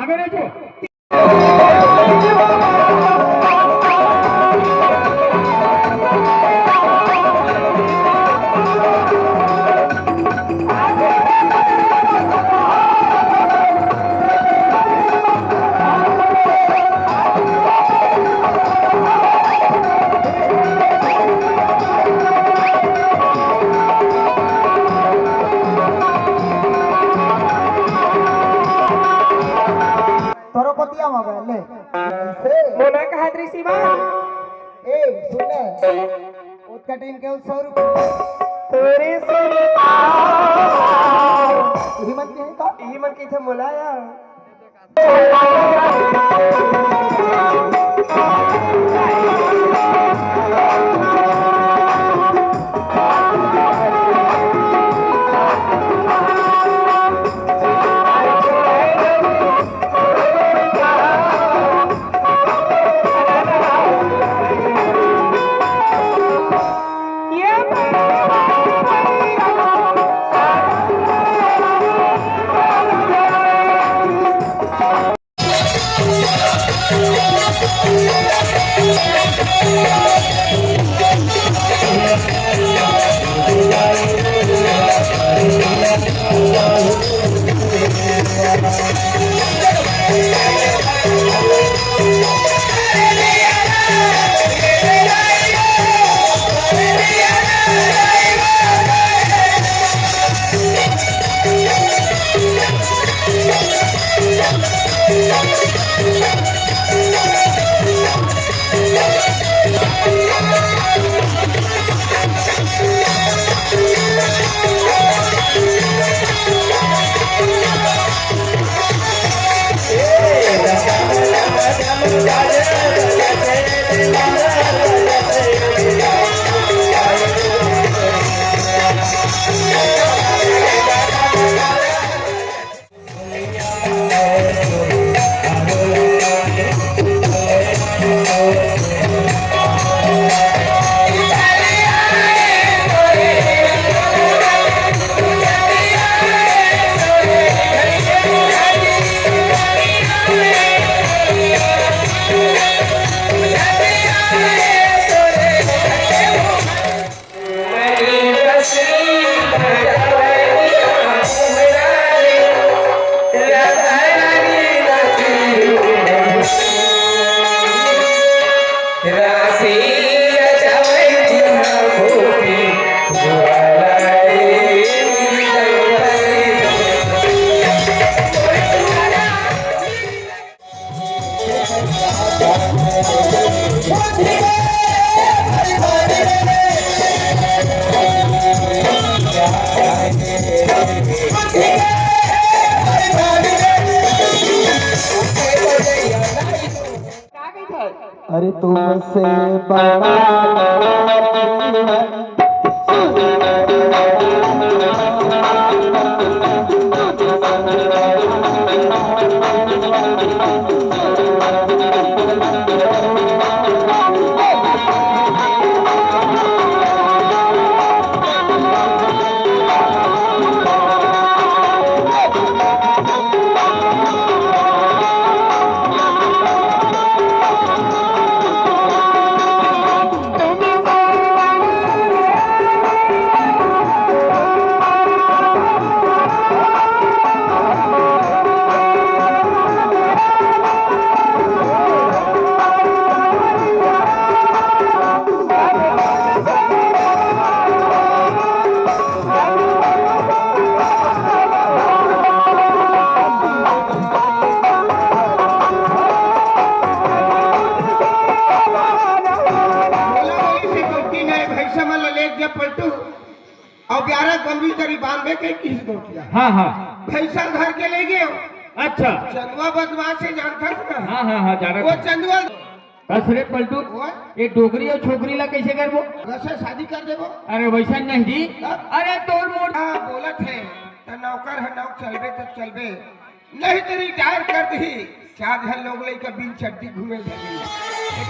भागे रे जो बोला कहा दृष्टि बात ए सुन उसका टाइम क्या 100 रुपये तेरे हिम्मत नहीं है का हिम्मत किथे बोलाया अरे तुमसे बड़ा हाँ हाँ भैसा घर के ले गए अच्छा चंदुआ बदमाश से जानता है ना हाँ हाँ हाँ जाना वो चंदुआ कसरे पलटू ये डोगरी और छोकरी ला कैसे करबो वैसे शादी कर देबो अरे वैसा नहीं जी अरे तोड़ मोड़ बोलत है तो नौकर है नौक चलबे तो चलबे नहीं तो रिटायर कर दी 4 घर लोग लेकर बिन चट्टी घूमे लगी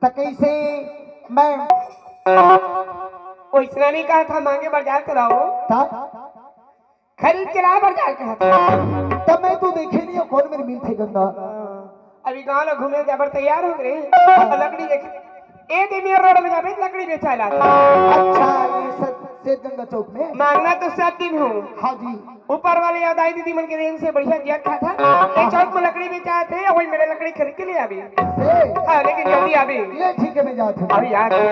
तो कैसे मैं वैसना नहीं कहा था मांगे बाजार कराओ, था खरीद के ला बाजार कहा था। तब मैं तो देखे नहीं कौन मेरी मिल थे गंगा। अभी गाँव में घूमे जाबर तैयार हो गए लकड़ी देखी एक दिन रोड में जाबे लकड़ी बेचा ला था। अच्छा ये सब सेठ गंगा चौक में। मांगना तो सब दिन हूँ, हाँ जी। ऊपर वाले या दाई दीदी मन के देन से बढ़िया जिया खा था। ये चौक में लकड़ी बेचा थे, वही मेरे लकड़ी खरीद के ले अभी। से हाँ लेकिन जल्दी अभी ये ठीक है मैं जाता हूँ। अभी आ गई।